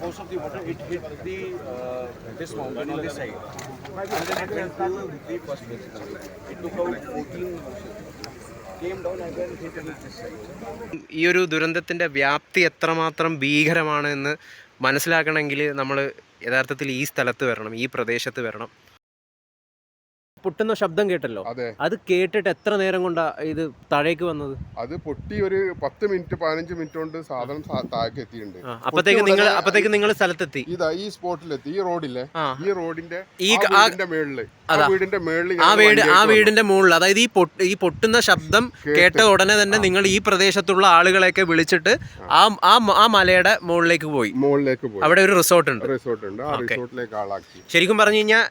force of the water, it hit the this mountain on this side, and then it went to the first place. It took out 14 houses, came down and then hit this side. ഈ ഒരു ദുരന്തത്തിൻ്റെ വ്യാപ്തി എത്രമാത്രം ഭീകരമാണ് എന്ന് മനസ്സിലാക്കണമെങ്കിൽ നമ്മൾ യഥാർത്ഥത്തിൽ ഈ സ്ഥലത്ത് വരണം, ഈ പ്രദേശത്ത് വരണം. പൊട്ടുന്ന ശബ്ദം കേട്ടല്ലോ, അത് കേട്ടിട്ട് എത്ര നേരം കൊണ്ടാ ഇത് താഴേക്ക് വന്നത്? അത് പൊട്ടി ഒരു 10 മിനിറ്റ് 15 മിനിറ്റ് കൊണ്ട് സാധനം താഴേക്ക് എത്തിയിട്ടുണ്ട്. അപ്പത്തേക്ക് നിങ്ങൾ സ്ഥലത്തെത്തി? ഇതാ ഈ സ്പോട്ടിലെത്തി. ഈ റോഡില്ലേ, ഈ റോഡിന്റെ മേളില്, ആ വീടിന്റെ മുകളിൽ, അതായത് ഈ പൊട്ടുന്ന ശബ്ദം കേട്ട ഉടനെ തന്നെ നിങ്ങൾ ഈ പ്രദേശത്തുള്ള ആളുകളെയൊക്കെ വിളിച്ചിട്ട് ആ മലയുടെ മുകളിലേക്ക് പോയി. അവിടെ ഒരു റിസോർട്ട് ഉണ്ട്. ആ റിസോർട്ടിലേക്ക് ആളാക്കി. ശരിക്കും പറഞ്ഞു കഴിഞ്ഞാൽ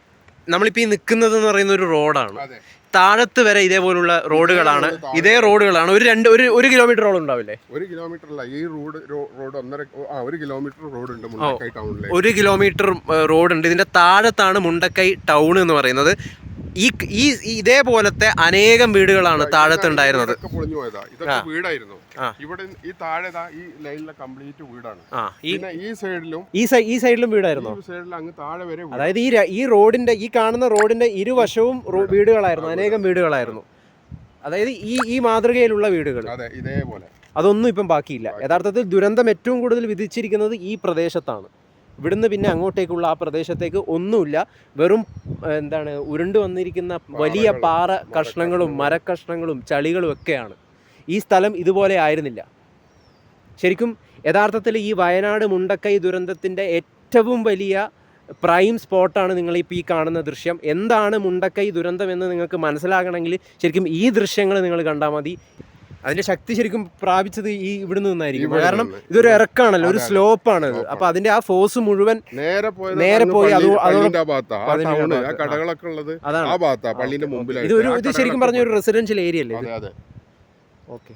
നമ്മളിപ്പോൾ ഈ നിൽക്കുന്നത് എന്ന് പറയുന്ന ഒരു റോഡാണ്. താഴത്ത് വരെ ഇതേപോലുള്ള റോഡുകളാണ്, ഇതേ റോഡുകളാണ്. ഒരു കിലോമീറ്ററോളം ഉണ്ടാവില്ലേ? 1 കിലോമീറ്റർ അല്ല, ഈ റോഡ് 1 കിലോമീറ്റർ റോഡ് ഉണ്ട് മുണ്ടക്കൈ ടൗണിൽ. 1 കിലോമീറ്റർ റോഡുണ്ട്. ഇതിന്റെ താഴത്താണ് മുണ്ടക്കൈ ടൗൺ എന്ന് പറയുന്നത്. ഈ ഇതേപോലത്തെ അനേകം വീടുകളാണ് താഴത്തുണ്ടായിരുന്നത്. വീടായിരുന്നു ഇവിടെ. ഈ താഴെ ഈ ലൈനിലെ കംപ്ലീറ്റ് വീടാണ്. ഈ സൈഡിലും വീടായിരുന്നു. അങ്ങ് താഴെ വരെ. അതായത് ഈ റോഡിന്റെ, ഈ കാണുന്ന റോഡിന്റെ ഇരുവശവും വീടുകളായിരുന്നു, അനേകം വീടുകളായിരുന്നു. അതായത് ഈ മാതൃകയിലുള്ള വീടുകൾ ഇതേപോലെ അതൊന്നും ഇപ്പം ബാക്കിയില്ല. യഥാർത്ഥത്തിൽ ദുരന്തം ഏറ്റവും കൂടുതൽ വിധിച്ചിരിക്കുന്നത് ഈ പ്രദേശത്താണ്. ഇവിടുന്ന് പിന്നെ അങ്ങോട്ടേക്കുള്ള ആ പ്രദേശത്തേക്ക് ഒന്നുമില്ല. വെറും ഉരുണ്ടു വന്നിരിക്കുന്ന വലിയ പാറ കഷ്ണങ്ങളും മരക്കഷ്ണങ്ങളും ചളികളും ഒക്കെയാണ്. ഈ സ്ഥലം ഇതുപോലെ ആയിരുന്നില്ല. ശരിക്കും യഥാർത്ഥത്തിൽ ഈ വയനാട് മുണ്ടക്കൈ ദുരന്തത്തിൻ്റെ ഏറ്റവും വലിയ പ്രൈം സ്പോട്ടാണ് നിങ്ങളിപ്പോൾ ഈ കാണുന്ന ദൃശ്യം. എന്താണ് മുണ്ടക്കൈ ദുരന്തം എന്ന് നിങ്ങൾക്ക് മനസ്സിലാകണമെങ്കിൽ ശരിക്കും ഈ ദൃശ്യങ്ങൾ നിങ്ങൾ കണ്ടാൽ മതി. അതിന്റെ ശക്തി ശരിക്കും പ്രാപിച്ചത് ഈ ഇവിടുന്ന് നിന്നായിരിക്കും. കാരണം ഇതൊരു ഇറക്കാണല്ലോ, ഒരു സ്ലോപ്പാണ് ഇത്. അപ്പൊ അതിന്റെ ആ ഫോഴ്സ് മുഴുവൻ നേരെ പോയി ഇത് ശരിക്കും പറഞ്ഞ ഒരു റെസിഡൻഷ്യൽ ഏരിയ അല്ലേ? ഓക്കെ.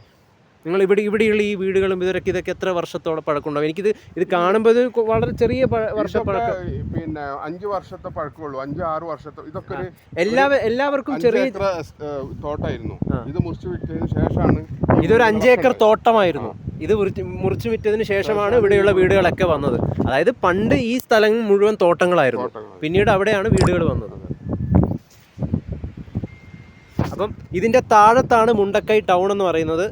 നിങ്ങൾ ഇവിടെയുള്ള ഈ വീടുകളും ഇതൊക്കെ എത്ര വർഷത്തോടെ പഴക്കമുണ്ടാവും? ഇത് കാണുമ്പോൾ വളരെ ചെറിയ വർഷപ്പഴക്കം, പിന്നെ 5 വർഷത്തെ പഴക്കമുള്ളൂ, 5-6 വർഷത്തെ. ഇതൊക്കെ എല്ലാവർക്കും ചെറിയ തോട്ടായിരുന്നു. ഇത് മുറിച്ചു വിറ്റതിന് ശേഷമാണ്. ഇതൊരു 5 ഏക്കർ തോട്ടമായിരുന്നു. ഇത് മുറിച്ചു വിറ്റതിന് ശേഷമാണ് ഇവിടെയുള്ള വീടുകളൊക്കെ വന്നത്. അതായത് പണ്ട് ഈ സ്ഥലം മുഴുവൻ തോട്ടങ്ങളായിരുന്നു, പിന്നീട് അവിടെയാണ് വീടുകൾ വന്നത്. അപ്പം ഇതിന്റെ താഴത്താണ് മുണ്ടക്കൈ ടൗൺ എന്ന് പറയുന്നത്.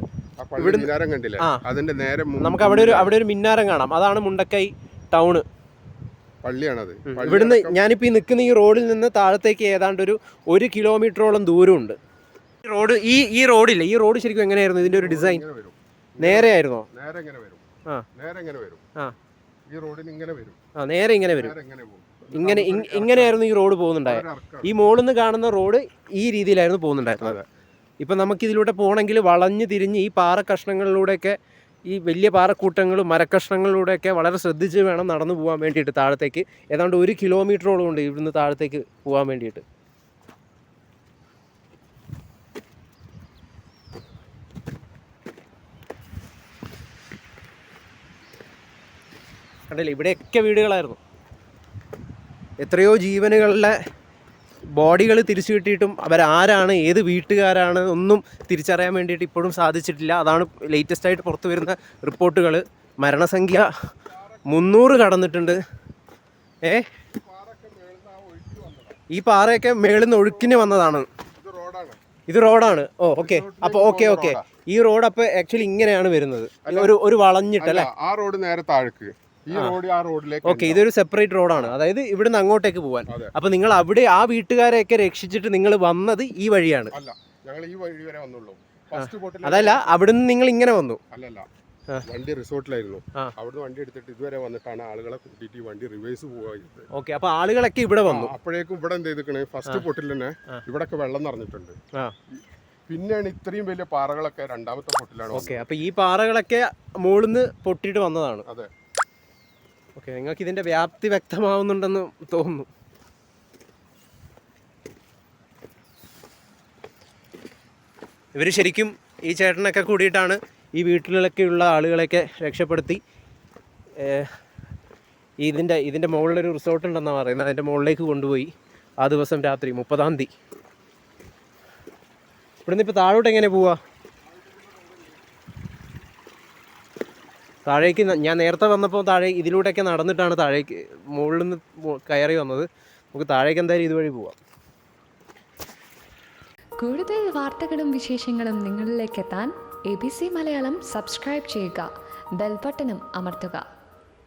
നമുക്ക് അവിടെ ഒരു മിന്നാരം കാണാം. അതാണ് മുണ്ടക്കൈ ടൗണ്, പള്ളിയാണത്. ഇവിടുന്ന് ഞാനിപ്പോ ഈ നിൽക്കുന്ന ഈ റോഡിൽ നിന്ന് താഴത്തേക്ക് ഏതാണ്ട് 1 കിലോമീറ്ററോളം ദൂരമുണ്ട്. ഈ റോഡില്ലേ, ഈ റോഡ് ശരിക്കും എങ്ങനെയായിരുന്നു ഇതിന്റെ ഒരു ഡിസൈൻ? നേരെ ആയിരുന്നോ? നേരെ ഇങ്ങനെ വരും. നേരെ ഇങ്ങനെ വരും. ഇങ്ങനെയായിരുന്നു ഈ റോഡ് പോകുന്നുണ്ടായത്. ഈ മുകളിൽ നിന്ന് കാണുന്ന റോഡ് ഈ രീതിയിലായിരുന്നു പോകുന്നുണ്ടായിരുന്നത്. ഇപ്പം നമുക്കിതിലൂടെ പോകണമെങ്കിൽ വളഞ്ഞ് തിരിഞ്ഞ് ഈ പാറ കഷ്ണങ്ങളിലൂടെയൊക്കെ, ഈ വലിയ പാറക്കൂട്ടങ്ങളും മരക്കഷ്ണങ്ങളിലൂടെയൊക്കെ വളരെ ശ്രദ്ധിച്ച് വേണം നടന്നു പോകാൻ വേണ്ടിയിട്ട് താഴത്തേക്ക്. ഏതാണ്ട് 1 കിലോമീറ്ററോളം ഉണ്ട് ഇവിടുന്ന് താഴത്തേക്ക് പോകാൻ വേണ്ടിയിട്ട്. കണ്ടില്ലേ, ഇവിടെയൊക്കെ വീടുകളായിരുന്നു. എത്രയോ ജീവനുകളുടെ ബോഡികൾ തിരിച്ചു കിട്ടിയിട്ടും അവരാരാണ്, ഏത് വീട്ടുകാരാണ് ഒന്നും തിരിച്ചറിയാൻ വേണ്ടിയിട്ട് ഇപ്പോഴും സാധിച്ചിട്ടില്ല. അതാണ് ലേറ്റസ്റ്റായിട്ട് പുറത്തു വരുന്ന റിപ്പോർട്ടുകൾ. മരണസംഖ്യ 300 കടന്നിട്ടുണ്ട്. ഈ പാറയൊക്കെ മേളിൽ നിന്ന് ഒഴുക്കിന് വന്നതാണ്. ഇത് റോഡാണ്. ഓക്കെ. അപ്പോൾ ഓക്കെ. ഈ റോഡ് അപ്പോൾ ആക്ച്വലി ഇങ്ങനെയാണ് വരുന്നത്, ഒരു വളഞ്ഞിട്ടല്ലേ? ആ റോഡ് നേരെ താഴേക്ക്, ഈ റോഡ് ആ റോഡിലേക്ക്. ഓക്കെ, ഇതൊരു സെപ്പറേറ്റ് റോഡാണ്, അതായത് ഇവിടുന്ന് അങ്ങോട്ടേക്ക് പോകാൻ. അപ്പൊ നിങ്ങൾ അവിടെ ആ വീട്ടുകാരെയൊക്കെ രക്ഷിച്ചിട്ട് നിങ്ങൾ വന്നത് ഈ വഴിയാണ്? അതല്ല, അവിടുന്ന് നിങ്ങൾ ഇങ്ങനെ വന്നു? വണ്ടി റിസോർട്ടിലായിരുന്നു. അവിടുന്ന് വണ്ടി എടുത്തിട്ട് ഇതുവരെ വന്നിട്ടാണ് ആളുകളെ കൂട്ടിയിട്ട് വണ്ടി റിവേഴ്സ് പോകാൻ. ഓക്കെ. അപ്പൊ ആളുകളൊക്കെ ഇവിടെ വന്നു. അപ്പോഴേക്കും ഇവിടെ എന്ത് ചെയ്തിക്കണേ, ഫസ്റ്റ് പൊട്ടിൽ തന്നെ ഇവിടൊക്കെ വെള്ളം നിറഞ്ഞിട്ടുണ്ട്. പിന്നെയാണ് ഇത്രയും വലിയ പാറകളൊക്കെ രണ്ടാമത്തെ പൊട്ടിലാണ്. ഓക്കെ. അപ്പൊ ഈ പാറകളൊക്കെ മുകളിന്ന് പൊട്ടിയിട്ട് വന്നതാണ്. അതെ. ഓക്കെ, നിങ്ങൾക്ക് ഇതിന്റെ വ്യാപ്തി വ്യക്തമാവുന്നുണ്ടെന്ന് തോന്നുന്നു. ഇവർ ശരിക്കും ഈ ചേട്ടനൊക്കെ കൂടിയിട്ടാണ് ഈ വീട്ടിലൊക്കെയുള്ള ആളുകളെയൊക്കെ രക്ഷപ്പെടുത്തി ഇതിൻ്റെ മുകളിലൊരു റിസോർട്ട് ഉണ്ടെന്നാണ് പറയുന്നത്. അതിൻ്റെ മുകളിലേക്ക് കൊണ്ടുപോയി ആ ദിവസം രാത്രി 30-ാം തീയതി. ഇവിടുന്ന് ഇപ്പോൾ താഴോട്ട് എങ്ങനെ പോവാ? താഴേക്ക് ഞാൻ നേരത്തെ വന്നപ്പോൾ താഴെ ഇതിലൂടെയൊക്കെ നടന്നിട്ടാണ് താഴേക്ക് മുകളിൽ നിന്ന് കയറി വന്നത്. നമുക്ക് താഴേക്ക് എന്തായാലും ഇതുവഴി പോവാം. കൂടുതൽ വാർത്തകളും വിശേഷങ്ങളും നിങ്ങളിലേക്ക് എത്താൻ ABC മലയാളം സബ്സ്ക്രൈബ് ചെയ്യുക, ബെൽ ബട്ടണും അമർത്തുക.